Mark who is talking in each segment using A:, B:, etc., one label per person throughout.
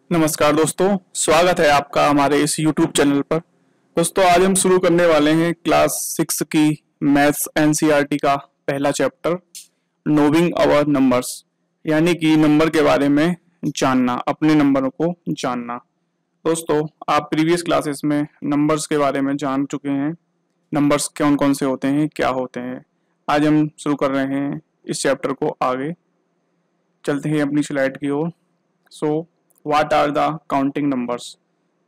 A: नमस्कार दोस्तों, स्वागत है आपका हमारे इस YouTube चैनल पर। दोस्तों, आज हम शुरू करने वाले हैं क्लास 6 की मैथ्स एनसीईआरटी का पहला चैप्टर, नोविंग आवर नंबर्स, यानी कि नंबर के बारे में जानना, अपने नंबरों को जानना। दोस्तों, आप प्रीवियस क्लासेस में नंबर्स के बारे में जान चुके हैं, नंबर्स कौन कौन से होते हैं, क्या होते हैं। आज हम शुरू कर रहे हैं इस चैप्टर को। आगे चलते हैं अपनी स्लाइड की ओर। So what are the counting numbers.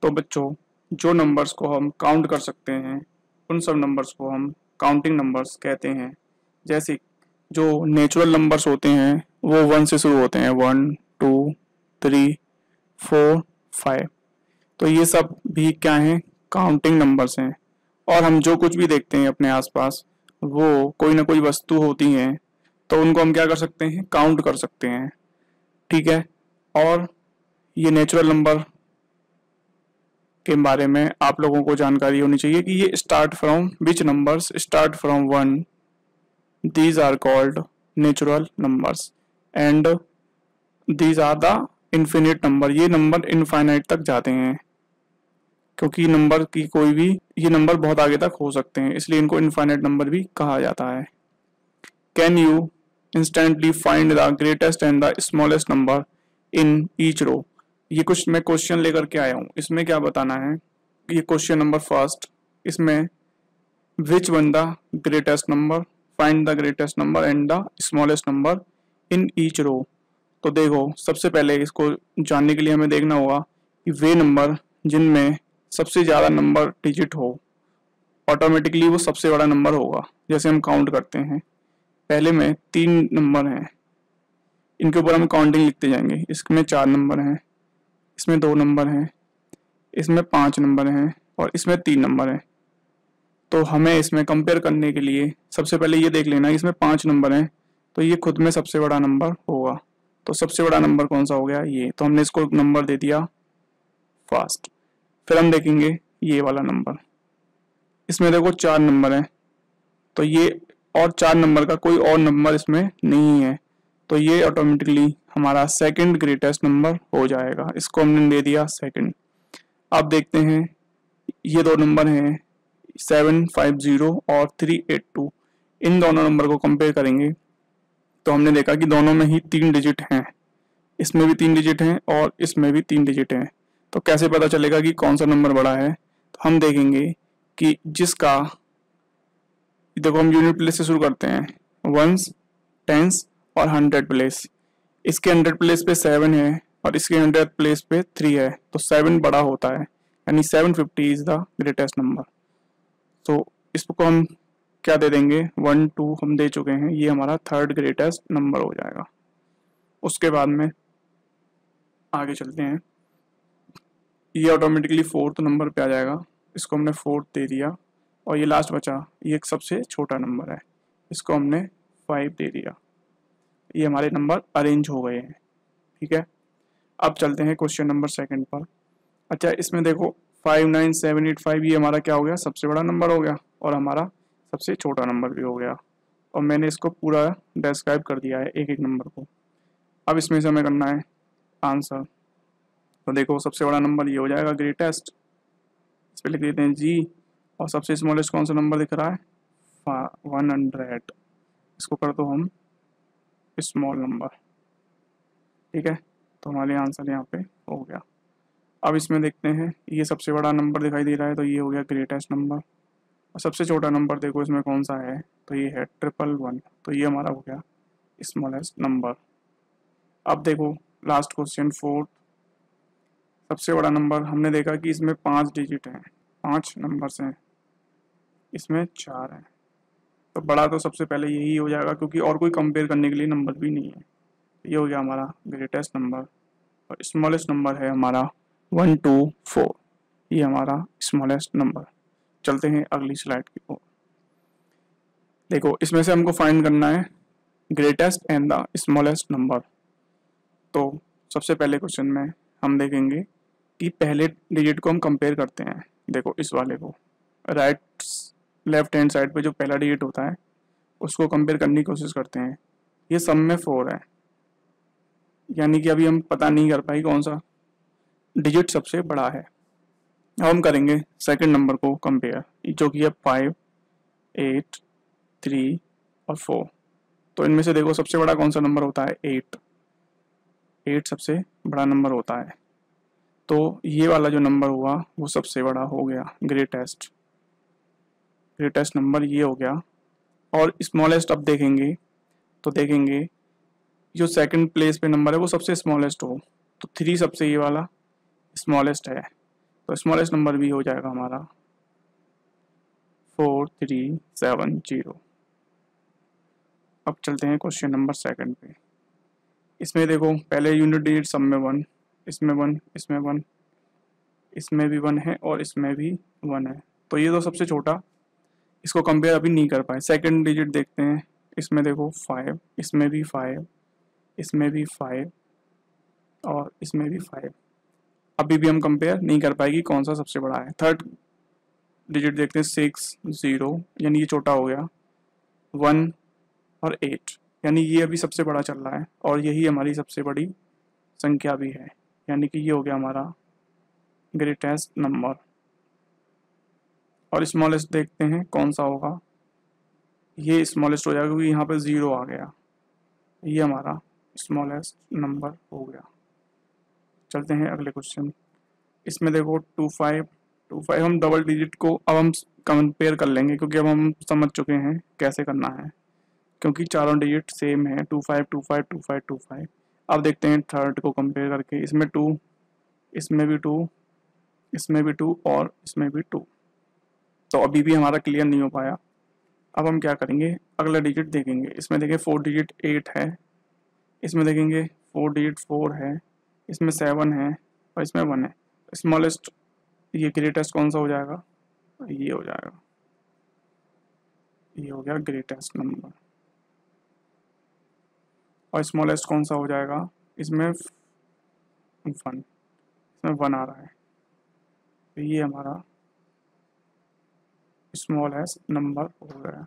A: तो बच्चों, जो नंबर्स को हम काउंट कर सकते हैं उन सब नंबर्स को हम काउंटिंग नंबर्स कहते हैं। जैसे जो नेचुरल नंबर्स होते हैं वो 1 से शुरू होते हैं, 1 2 3 4 5। तो ये सब भी क्या हैं, काउंटिंग नंबर्स हैं। और हम जो कुछ भी देखते हैं अपने आसपास, वो कोई ना कोई वस्तु होती हैं, तो उनको हम क्या कर सकते हैं, काउंट कर सकते हैं। ठीक है। और ये नेचुरल नंबर के बारे में आप लोगों को जानकारी होनी चाहिए कि ये start from which numbers start from 1, these are called natural numbers and these are the infinite number. ये नंबर इनफाइनाइट तक जाते हैं, क्योंकि नंबर की कोई भी, ये नंबर बहुत आगे तक हो सकते हैं, इसलिए इनको इनफाइनाइट नंबर भी कहा जाता है। Can you instantly find the greatest and the smallest number in each row. ये कुछ मैं क्वेश्चन लेकर के आया हूँ। इसमें क्या बताना है, ये क्वेश्चन नंबर फर्स्ट, इसमें which one the greatest number, find the greatest number and the smallest number in each row. तो देखो, सबसे पहले इसको जानने के लिए हमें देखना होगा कि वे नंबर जिनमें सबसे ज़्यादा नंबर डिजिट हो, ऑटोमेटिकली वो सबसे बड़ा नंबर होगा। जैसे हम काउंट करते हैं, पहले में 3 नंबर हैं, इनके ऊपर हम काउंटिंग लिखते जाएंगे। इसमें 4 नंबर हैं, इसमें 2 नंबर हैं, इसमें 5 नंबर हैं और इसमें 3 नंबर हैं। तो हमें इसमें कंपेयर करने के लिए सबसे पहले ये देख लेना, इसमें 5 नंबर हैं, तो ये खुद में सबसे बड़ा नंबर होगा। तो सबसे बड़ा नंबर कौन सा हो गया, ये। तो हमने इसको नंबर दे दिया फर्स्ट। फिर हम देखेंगे ये वाला नंबर, इसमें देखो 4 नंबर हैं, तो ये और 4 नंबर का कोई और नंबर इसमें नहीं है, तो ये ऑटोमेटिकली हमारा सेकंड ग्रेटेस्ट नंबर हो जाएगा। इसको हमने दे दिया सेकंड। अब देखते हैं ये 2 नंबर हैं 750 और 382। इन दोनों नंबर को कंपेयर करेंगे तो हमने देखा कि दोनों में ही 3 डिजिट हैं, इसमें भी 3 डिजिट हैं और इसमें भी 3 डिजिट हैं। तो कैसे पता चलेगा कि कौन सा नंबर बड़ा है, तो हम देखेंगे कि जिसका, देखो हम यूनिट प्लेस से शुरू करते हैं, वंस, टेंस और 100 प्लेस। इसके 100 प्लेस पे 7 है और इसके 100 प्लेस पे 3 है, तो 7 बड़ा होता है, यानी 750 इज द ग्रेटेस्ट नंबर। तो इसको हम क्या दे देंगे, 1 2 हम दे चुके हैं, ये हमारा थर्ड ग्रेटेस्ट नंबर हो जाएगा। उसके बाद में आगे चलते हैं, ये ऑटोमेटिकली 4th नंबर पे आ जाएगा, इसको हमने 4th दे दिया। और ये लास्ट बचा, ये एक सबसे छोटा नंबर है, इसको हमने 5 दे दिया। ये हमारे नंबर अरेंज हो गए हैं। ठीक है। अब चलते हैं क्वेश्चन नंबर सेकंड पर। अच्छा, इसमें देखो 59785, ये हमारा क्या हो गया, सबसे बड़ा नंबर हो गया और हमारा सबसे छोटा नंबर भी हो गया। और मैंने इसको पूरा डिस्क्राइब कर दिया है एक एक नंबर को। अब इसमें से हमें करना है आंसर। तो देखो, सबसे बड़ा नंबर ये हो जाएगा ग्रेटेस्ट, इस पर लिख देते हैं जी। और सबसे स्मॉलेस्ट कौन सा नंबर दिख रहा है, 100। इसको कर दो हम स्मॉल नंबर। ठीक है। तो हमारे आंसर यहाँ पे हो गया। अब इसमें देखते हैं, ये सबसे बड़ा नंबर दिखाई दे रहा है, तो ये हो गया ग्रेटेस्ट नंबर। और सबसे छोटा नंबर देखो इसमें कौन सा है, तो ये है 111, तो ये हमारा हो गया स्मॉलेस्ट नंबर। अब देखो लास्ट क्वेश्चन 4th, सबसे बड़ा नंबर हमने देखा कि इसमें 5 डिजिट हैं, 5 नंबर्स हैं, इसमें 4 हैं, तो बड़ा तो सबसे पहले यही हो जाएगा, क्योंकि और कोई कंपेयर करने के लिए नंबर भी नहीं है। ये हो गया हमारा ग्रेटेस्ट नंबर। और स्मॉलेस्ट नंबर है हमारा 124, ये हमारा स्मॉलेस्ट नंबर। चलते हैं अगली स्लाइड की ओर। देखो, इसमें से हमको फाइंड करना है greatest and the smallest number. तो सबसे पहले क्वेश्चन में हम देखेंगे कि पहले डिजिट को हम कंपेयर करते हैं। देखो इस वाले को, राइट लेफ्ट हैंड साइड पे जो पहला डिजिट होता है उसको कंपेयर करने की कोशिश करते हैं। ये सब में 4 है, यानी कि अभी हम पता नहीं कर पाए कौन सा डिजिट सबसे बड़ा है। अब हम करेंगे सेकंड नंबर को कंपेयर, जो कि है 5, 8, 3 और 4। तो इनमें से देखो सबसे बड़ा कौन सा नंबर होता है? 8। 8 सबसे बड़ा नंबर होता है। तो ये वाला जो नंबर हुआ वो सबसे बड़ा हो गया, ग्रेटेस्ट नंबर ये हो गया। और स्मॉलेस्ट अब देखेंगे तो देखेंगे जो सेकंड प्लेस पे नंबर है वो सबसे स्मॉलेस्ट हो, तो 3 सबसे ये वाला स्मॉलेस्ट है, तो स्मॉलेस्ट नंबर भी हो जाएगा हमारा 4370। अब चलते हैं क्वेश्चन नंबर सेकंड पे। इसमें देखो पहले यूनिट डिजिट सब में 1, इसमें 1, इसमें 1, इसमें भी 1 है और इसमें भी 1 है, तो ये तो सबसे छोटा, इसको कंपेयर अभी नहीं कर पाए। सेकंड डिजिट देखते हैं, इसमें देखो 5, इसमें भी 5, इसमें भी 5 और इसमें भी 5। अभी भी हम कंपेयर नहीं कर पाएगी कौन सा सबसे बड़ा है। थर्ड डिजिट देखते हैं 6, 0, यानी ये छोटा हो गया, 1 और 8, यानी ये अभी सबसे बड़ा चल रहा है और यही हमारी सबसे बड़ी संख्या भी है, यानी कि ये हो गया हमारा ग्रेटेस्ट नंबर। और स्मॉलेस्ट देखते हैं कौन सा होगा, ये स्मॉलेस्ट हो जाएगा क्योंकि यहाँ पे 0 आ गया, ये हमारा स्मॉलेस्ट नंबर हो गया। चलते हैं अगले क्वेश्चन। इसमें देखो 25 हम डबल डिजिट को अब हम कंपेयर कर लेंगे, क्योंकि अब हम समझ चुके हैं कैसे करना है, क्योंकि चारों डिजिट सेम है, 25, 25, 25, 25। अब देखते हैं थर्ड को कंपेयर करके, इसमें 2, इसमें भी 2, इसमें भी 2 और इसमें भी 2। तो अभी भी हमारा क्लियर नहीं हो पाया। अब हम क्या करेंगे, अगला डिजिट देखेंगे। इसमें देखें 4 डिजिट 8 है, इसमें देखेंगे 4 डिजिट 4 है, इसमें 7 है और इसमें 1 है। स्मॉलेस्ट ये ग्रेटेस्ट कौन सा हो जाएगा? ये हो जाएगा, ये हो गया ग्रेटेस्ट नंबर। और स्मॉलेस्ट कौन सा हो जाएगा? इसमें 1, इसमें 1 आ रहा है, तो ये हमारा स्मॉलेस्ट नंबर हो गया।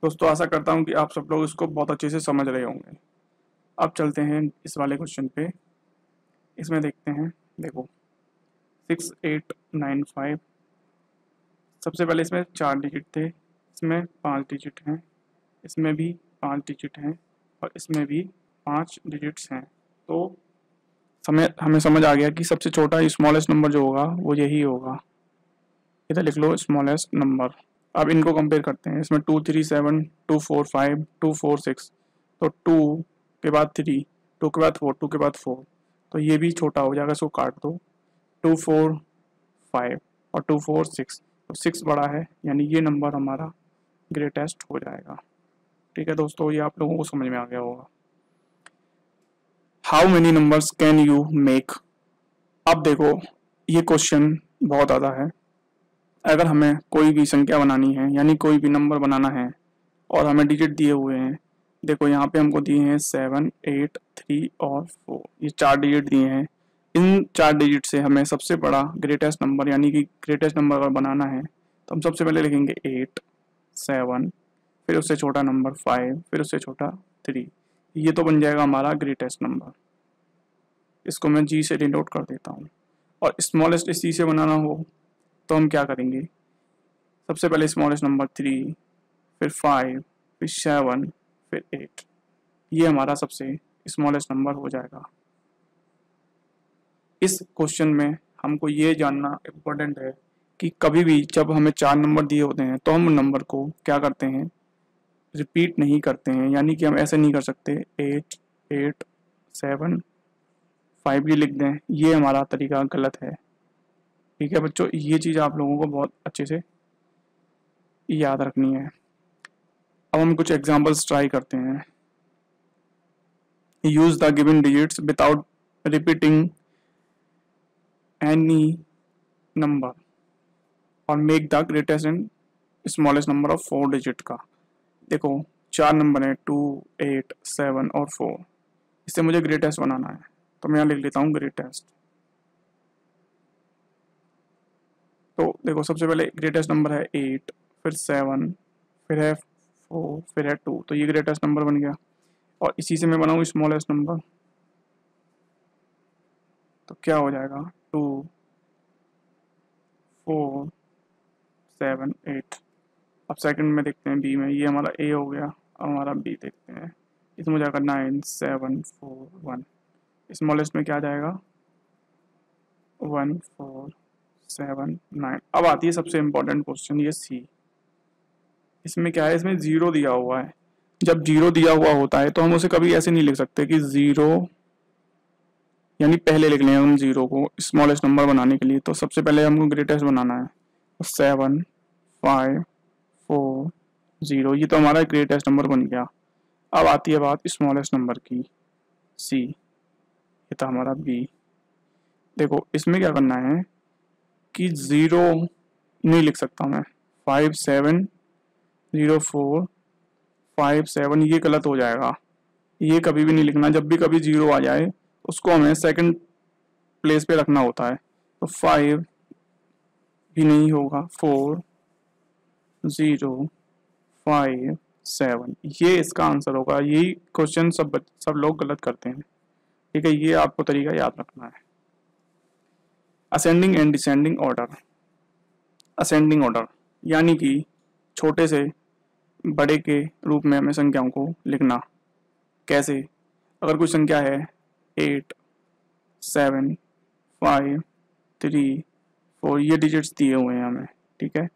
A: दोस्तों आशा करता हूँ कि आप सब लोग इसको बहुत अच्छे से समझ रहे होंगे। अब चलते हैं इस वाले क्वेश्चन पे। इसमें देखते हैं, देखो 6895, सबसे पहले इसमें 4 डिजिट थे, इसमें 5 डिजिट हैं, इसमें भी 5 डिजिट हैं और इसमें भी 5 डिजिट्स हैं। तो हमें समझ आ गया कि सबसे छोटा स्मॉलेस्ट नंबर जो होगा वो यही होगा। इधर लिख लो स्मॉलेस्ट नंबर। अब इनको कंपेयर करते हैं। इसमें 2, 3, 7, 2, 4, 5, 2, 4, 6, तो 2 के बाद 3, 2 के बाद 4, 2 के बाद 4, तो ये भी छोटा हो जाएगा, इसको काट दो। 2, 4, 5 और 2, 4, 6, तो 6 बड़ा है, यानी ये नंबर हमारा ग्रेटेस्ट हो जाएगा। ठीक है दोस्तों, ये आप लोगों को समझ में आ गया होगा। How many numbers can you make? अब देखो ये क्वेश्चन बहुत ज़्यादा है। अगर हमें कोई भी संख्या बनानी है, यानी कोई भी नंबर बनाना है और हमें डिजिट दिए हुए हैं, देखो यहाँ पे हमको दिए हैं 7, 8, 3 और 4, ये 4 डिजिट दिए हैं। इन 4 डिजिट से हमें सबसे बड़ा ग्रेटेस्ट नंबर, यानी कि ग्रेटेस्ट नंबर अगर बनाना है तो हम सबसे पहले लिखेंगे 8, 7, फिर उससे छोटा नंबर 5, फिर उससे छोटा 3, ये तो बन जाएगा हमारा ग्रेटेस्ट नंबर। इसको मैं जी से डिनोट कर देता हूँ। और स्मॉलेस्ट इसी से बनाना हो तो हम क्या करेंगे, सबसे पहले स्मॉलेस्ट नंबर 3, फिर 5, फिर 7, फिर 8, ये हमारा सबसे स्मॉलेस्ट नंबर हो जाएगा। इस क्वेश्चन में हमको ये जानना इम्पोर्टेंट है कि कभी भी जब हमें 4 नंबर दिए होते हैं तो हम उन नंबर को क्या करते हैं, रिपीट नहीं करते हैं, यानी कि हम ऐसे नहीं कर सकते 8, 8, 7, 5 ये लिख दें, ये हमारा तरीका गलत है। ठीक है बच्चों, ये चीज़ आप लोगों को बहुत अच्छे से याद रखनी है। अब हम कुछ एग्जांपल्स ट्राई करते हैं। Use the given digits without repeating any number और make the greatest and smallest number of 4 digit का। देखो 4 नंबर है, 2, 8, 7 और 4, इससे मुझे ग्रेटेस्ट बनाना है, तो मैं यहाँ लिख लेता हूँ ग्रेटेस्ट। तो देखो सबसे पहले ग्रेटेस्ट नंबर है 8, फिर 7, फिर है 4, फिर है 2, तो ये ग्रेटेस्ट नंबर बन गया। और इसी से मैं बनाऊँ स्मॉलेस्ट नंबर, तो क्या हो जाएगा 2 4 7 8। अब सेकंड में देखते हैं बी में, ये हमारा ए हो गया। अब हमारा बी देखते हैं, इसमें हो जाएगा 9 7 4 1। स्मॉलेस्ट में क्या आ जाएगा 1 4 7 9। अब आती है सबसे इम्पोर्टेंट क्वेश्चन, ये सी। इसमें क्या है, इसमें जीरो दिया हुआ है। जब जीरो दिया हुआ होता है तो हम उसे कभी ऐसे नहीं लिख सकते कि जीरो, यानी पहले लिख लें हम जीरो को स्मॉलेस्ट नंबर बनाने के लिए। तो सबसे पहले हमको ग्रेटेस्ट बनाना है। 7 5 4 0, ये तो हमारा ग्रेटेस्ट नंबर बन गया। अब आती है बात स्मॉलेस्ट नंबर की, सी। ये था हमारा बी। देखो इसमें क्या करना है कि जीरो नहीं लिख सकता मैं, 5 7 0 4 5 7, ये गलत हो जाएगा। ये कभी भी नहीं लिखना। जब भी कभी जीरो आ जाए उसको हमें सेकंड प्लेस पे रखना होता है। तो 5 भी नहीं होगा, 4 0 5 7, ये इसका आंसर होगा। यही क्वेश्चन सब लोग गलत करते हैं। ठीक है, ये आपको तरीका याद रखना है। Ascending and descending order. Ascending order यानी कि छोटे से बड़े के रूप में हमें संख्याओं को लिखना। कैसे? अगर कोई संख्या है 8 7 5 3 4, ये डिजिट्स दिए हुए हैं हमें। ठीक है,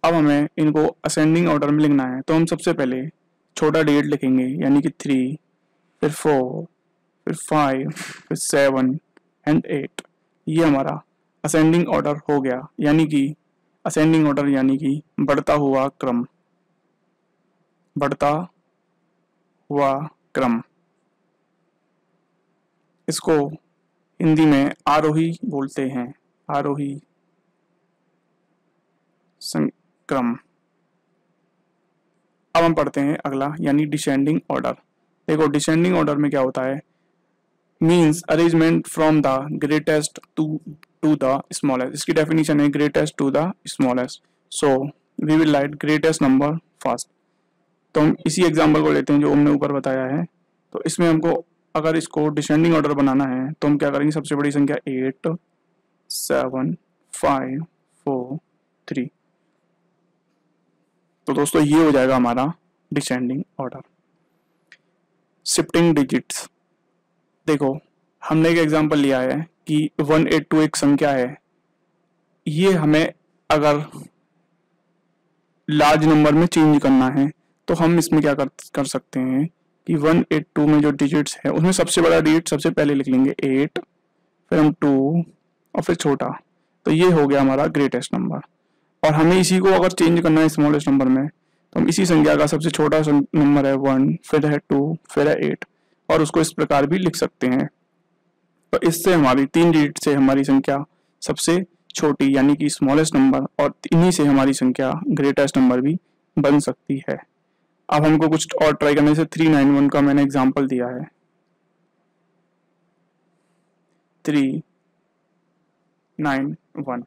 A: अब हमें इनको असेंडिंग ऑर्डर में लिखना है। तो हम सबसे पहले छोटा डिजिट लिखेंगे यानी कि 3, फिर 4, फिर 5, फिर 7 एंड 8। ये हमारा असेंडिंग ऑर्डर हो गया। यानी कि असेंडिंग ऑर्डर यानी कि बढ़ता हुआ क्रम, बढ़ता हुआ क्रम। इसको हिंदी में आरोही बोलते हैं, आरोही क्रम। अब हम पढ़ते हैं अगला यानी डिसेंडिंग ऑर्डर। देखो डिसेंडिंग ऑर्डर में क्या होता है, means arrangement from the greatest to the smallest. इसकी डेफिनेशन है greatest to the smallest. So we will write greatest number first. तो हम इसी एग्जाम्पल को लेते हैं जो हमने ऊपर बताया है। तो इसमें हमको अगर इसको डिसेंडिंग ऑर्डर बनाना है तो हम क्या करेंगे, सबसे बड़ी संख्या 8 7 5 4 3। तो दोस्तों ये हो जाएगा हमारा डिसेंडिंग ऑर्डर। Shifting digits. देखो हमने एक एग्जांपल लिया है कि 182 एक संख्या है। ये हमें अगर लार्ज नंबर में चेंज करना है तो हम इसमें क्या कर सकते हैं कि 182 में जो डिजिट्स है उसमें सबसे बड़ा डिजिट सबसे पहले लिख लेंगे 8, फिर हम 2 और फिर छोटा। तो ये हो गया हमारा ग्रेटेस्ट नंबर। और हमें इसी को अगर चेंज करना है स्मॉलेस्ट नंबर में तो हम इसी संख्या का सबसे छोटा नंबर है 1, फिर है 2, फिर है 8, और उसको इस प्रकार भी लिख सकते हैं। तो इससे हमारी 3 डिजिट से हमारी संख्या सबसे छोटी यानी कि स्मॉलेस्ट नंबर, और इन्हीं से हमारी संख्या ग्रेटेस्ट नंबर भी बन सकती है। अब हमको कुछ और ट्राई करने से 391 का मैंने एग्जांपल दिया है। 391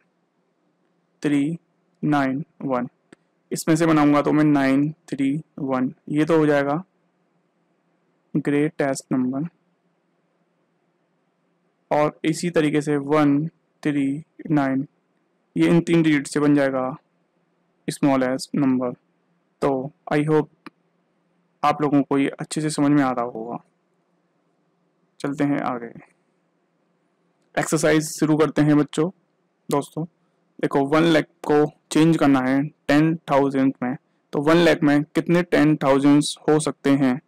A: 391, इसमें से बनाऊंगा तो मैं 931, ये तो हो जाएगा ग्रेटेस्ट नंबर। और इसी तरीके से 139, ये इन 3 डिजिट से बन जाएगा स्मॉलेस्ट नंबर। तो आई होप आप लोगों को ये अच्छे से समझ में आ रहा होगा। चलते हैं आगे, एक्सरसाइज शुरू करते हैं बच्चों। दोस्तों देखो 1 लाख को चेंज करना है 10,000 में, तो 1 लाख में कितने 10,000 हो सकते हैं।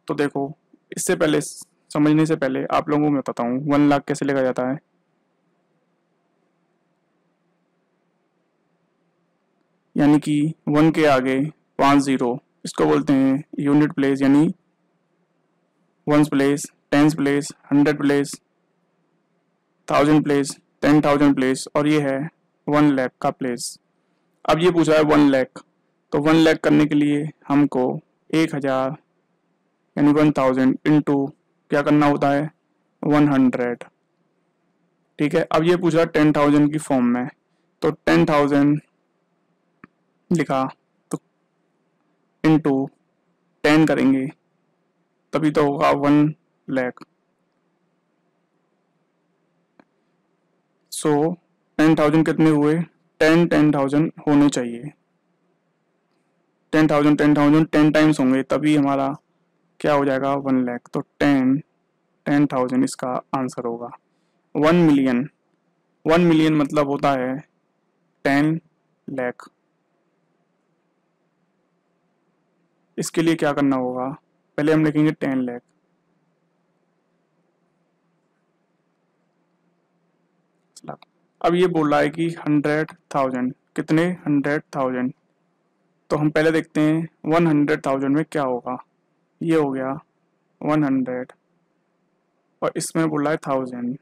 A: तो देखो इससे पहले, समझने से पहले आप लोगों को मैं बताता हूँ 1 लाख कैसे लिखा जाता है। यानी कि 1 के आगे 5 जीरो, इसको बोलते हैं यूनिट प्लेस, यानी 1 place, 10 place, 100 place, 1000 place, 10,000 place, और ये है 1 लाख का प्लेस। अब ये पूछा है 1 लाख, तो 1 लाख करने के लिए हमको 1000 यानी 1000 इंटू क्या करना होता है 100। ठीक है, अब ये पूछा 10,000 की फॉर्म में, तो 10,000 लिखा तो इंटू 10 करेंगे तभी तो होगा 1 लाख। सो 10,000 कितने हुए, 10,000 होने चाहिए। 10,000 10 टाइम्स होंगे तभी हमारा क्या हो जाएगा 1 लाख। तो 10,000 इसका आंसर होगा। 1 मिलियन मतलब होता है 10 लाख। इसके लिए क्या करना होगा, पहले हम लिखेंगे 10 लाख। अब ये बोल रहा है कि 100,000, कितने 100,000, तो हम पहले देखते हैं 100,000 में क्या होगा। ये हो गया 100 और इसमें बोल रहा है 1000,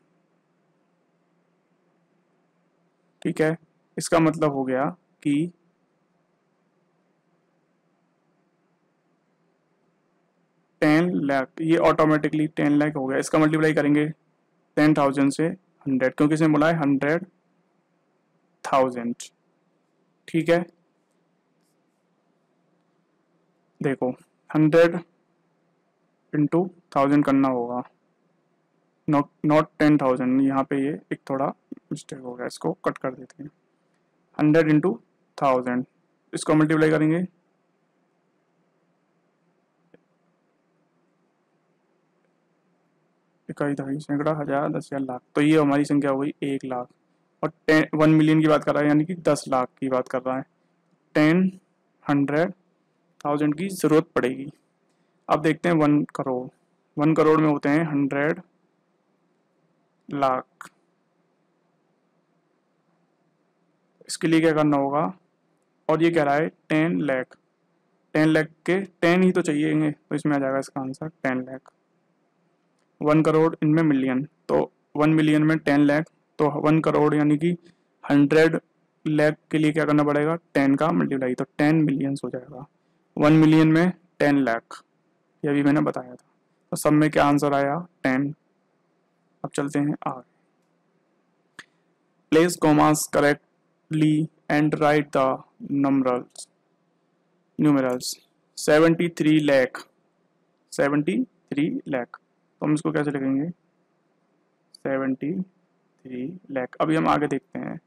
A: ठीक है। इसका मतलब हो गया कि 10 लाख, ये ऑटोमेटिकली 10 लाख हो गया। इसका मल्टीप्लाई करेंगे 10,000 से 100, क्योंकि इसमें बोला है 100,000, ठीक है। देखो 100 इंटू 1000 करना होगा, नॉट 10,000। यहाँ पे ये एक थोड़ा मिस्टेक हो गया, इसको कट कर देते हैं। 100 इंटू 1000, इसको मल्टीप्लाई करेंगे इकाई, दहाई, सैकड़ा, हजार, 10,000, लाख। तो ये हमारी संख्या हो गई 1 लाख। और 1 मिलियन की बात कर रहा है, यानी कि 10 लाख की बात कर रहा है। 100,000 की ज़रूरत पड़ेगी। अब देखते हैं 1 करोड़। 1 करोड़ में होते हैं 100 लाख। इसके लिए क्या करना होगा, और ये कह रहा है 10 लाख। 10 लाख के 10 ही तो चाहिए, तो इसमें आ जाएगा इसका आंसर 10 लाख। 1 करोड़ इनमें मिलियन, तो 1 मिलियन में 10 लाख, तो 1 करोड़ यानी कि 100 लाख के लिए क्या करना पड़ेगा, 10 का मल्टीप्लाई, तो 10 मिलियंस हो जाएगा। 1 मिलियन में 10 लाख, ये भी मैंने बताया था। तो सब में क्या आंसर आया, 10। अब चलते हैं आगे। Place commas correctly and write the numerals. 73 lakh, 73 lakh, तो हम इसको कैसे लिखेंगे, 73 लाख। अभी हम आगे देखते हैं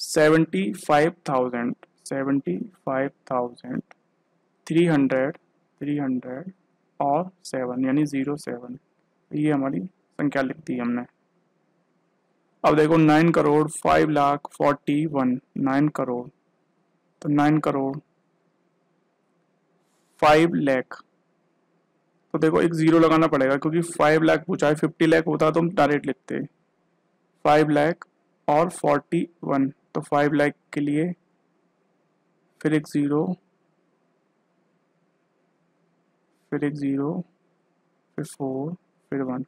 A: 75,000, 75,000, 300 और 7 यानी 07, ये हमारी संख्या लिख दी हमने। अब देखो 9 करोड़ 5 लाख 41, 9 करोड़, तो 9 करोड़ 5 लाख, तो देखो एक जीरो लगाना पड़ेगा क्योंकि 5 लाख पूछा है। 50 लाख होता तो हम डायरेक्ट लिखते 5 लाख और 41, तो 5 लाख के लिए फिर एक जीरो, फिर एक जीरो, फिर 4, फिर 1,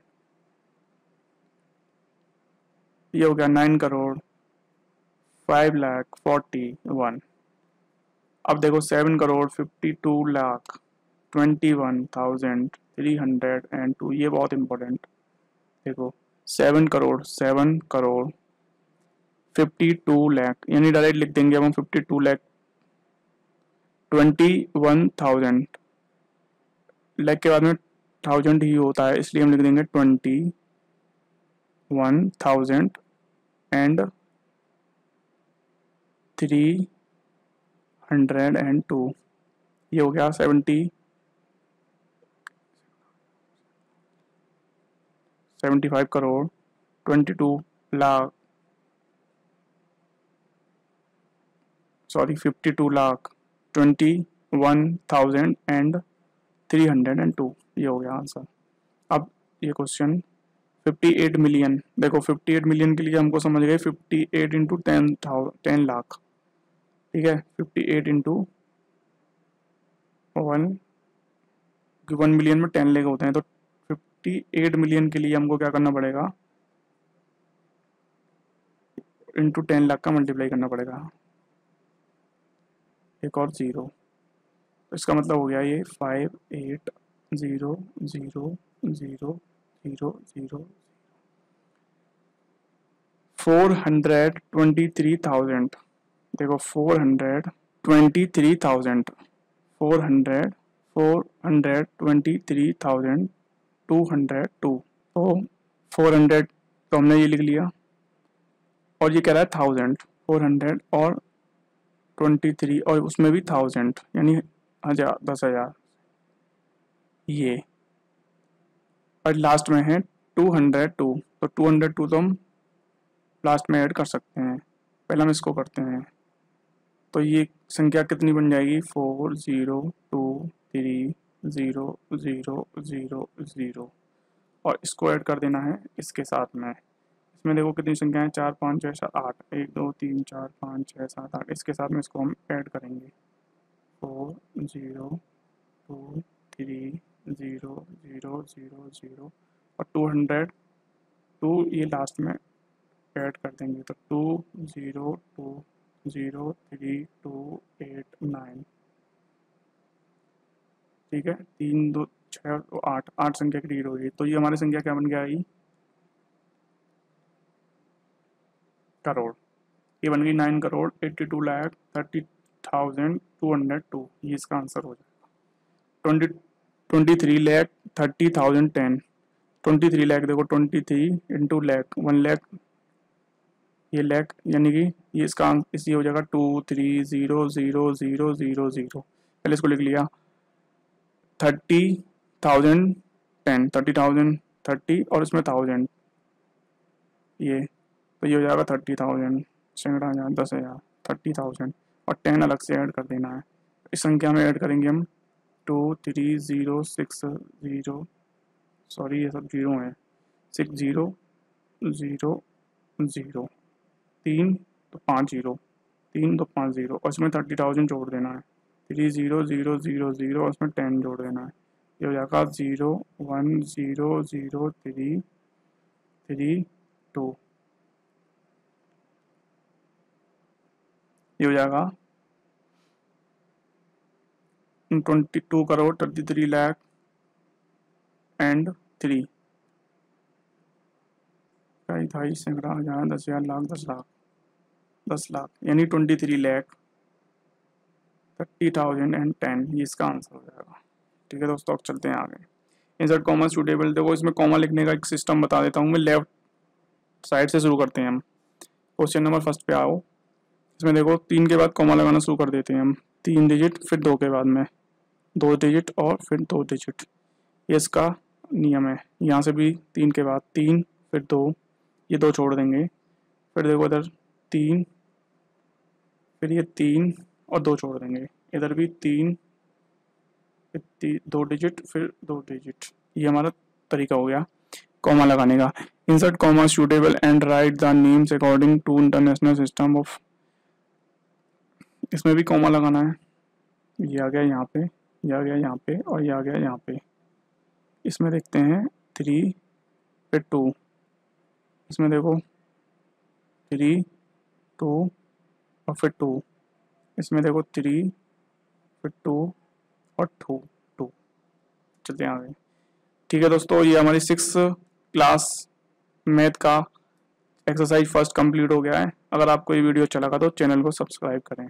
A: ये हो गया 9 करोड़ 5 लाख 41। अब देखो 7 करोड़ 52 लाख 21,302, ये बहुत इंपॉर्टेंट। देखो 7 करोड़ 52 लाख, यानी डायरेक्ट लिख देंगे अब हम 52 लाख। 21,000 लाख के बाद में 1000 ही होता है, इसलिए हम लिख देंगे 21,000 एंड 302, ये हो गया 75 करोड़ 22 लाख, सॉरी 52 लाख 21,000 एंड 302, ये हो गया आंसर। अब ये क्वेश्चन 58 मिलियन, देखो 58 मिलियन के लिए हमको समझ गए 58 इंटू 10 लाख, ठीक है। 58 इंटू 1 मिलियन में 10 लाख होते हैं, तो 58 मिलियन के लिए हमको क्या करना पड़ेगा, इंटू 10 लाख का मल्टीप्लाई करना पड़ेगा, एक और जीरो, तो इसका मतलब हो गया ये 58,000,000,000 423,000, देखो 423,000 423,202, तो 400 तो हमने ये लिख लिया, और ये कह रहा है 1000, 400 और 23 और उसमें भी 1000 यानी 1000, 10,000 ये। और लास्ट में है 202, तो 202 तो हम लास्ट में ऐड कर सकते हैं। पहले हम इसको करते हैं, तो ये संख्या कितनी बन जाएगी 40230000 और इसको ऐड कर देना है इसके साथ में। इसमें देखो कितनी संख्या है 4 5 6 7 8, 1 2 3 4 5 6 7 8, इसके साथ में इसको हम ऐड करेंगे 40230000 और 202 ये लास्ट में ऐड कर देंगे, तो 20203289। ठीक है, 3 2 6 8, 8 संख्या क्रिएट होगी। तो ये हमारी संख्या क्या बन गया ये करोड़, ये बन गई 9,82,30,202। ये इसका आंसर हो जाएगा। 23,30,30,010, 23 लाख देखो 23 इंटू लैख 1 लाख, ये लैख यानी कि ये इसका इसी हो जाएगा 23000000। पहले इसको लिख लिया 30,010, 30,000 30 और इसमें 1000 ये, तो ये हो जाएगा 30,000 सैकड़ा 10,000 10,000 30,000 और 10 अलग से ऐड कर देना है। इस संख्या में ऐड करेंगे हम 23060, सॉरी ये सब जीरो हैं, 6000, 3 तो 5 0, 3 तो 5 0 और इसमें 30,000 जोड़ देना है, 30,000 और इसमें 10 जोड़ देना है। ये हो जाएगा 01,00332। ये हो जाएगा 22 करोड़ 33 लाख एंड 3 ढाई सैकड़ा 1000 10,000 लाख 10 लाख 10 लाख यानी 23,30,010 ये इसका आंसर हो जाएगा। ठीक है दोस्तों, अब चलते हैं आगे। इंसर्ट कॉमा सूटेबल, देखो इसमें कॉमा लिखने का एक सिस्टम बता देता हूँ मैं। लेफ्ट साइड से शुरू करते हैं हम। क्वेश्चन नंबर फर्स्ट पे आओ। इसमें देखो 3 के बाद कॉमा लगाना शुरू कर देते हैं हम। 3 डिजिट फिर 2 के बाद में 2 डिजिट और फिर 2 डिजिट, ये इसका नियम है। यहाँ से भी 3 के बाद 3 फिर 2, ये 2 छोड़ देंगे। फिर देखो इधर 3 फिर ये 3 और 2 छोड़ देंगे। इधर भी 3 फिर 2 डिजिट फिर 2 डिजिट। ये हमारा तरीका हो गया कॉमा लगाने का। Insert comma suitable and write the names according to international system of, इसमें भी कॉमा लगाना है। ये आ गया यहाँ पे, ये आ गया यहाँ पे और ये आ गया यहाँ पे। इसमें देखते हैं 3 फिर 2, इसमें देखो 3 2 और फिर 2, इसमें देखो 3 फिर 2 और 2 2। चलते हैं आगे। ठीक है दोस्तों, ये हमारी 6th क्लास मैथ का एक्सरसाइज फर्स्ट कंप्लीट हो गया है। अगर आपको ये वीडियो अच्छा लगा तो चैनल को सब्सक्राइब करें।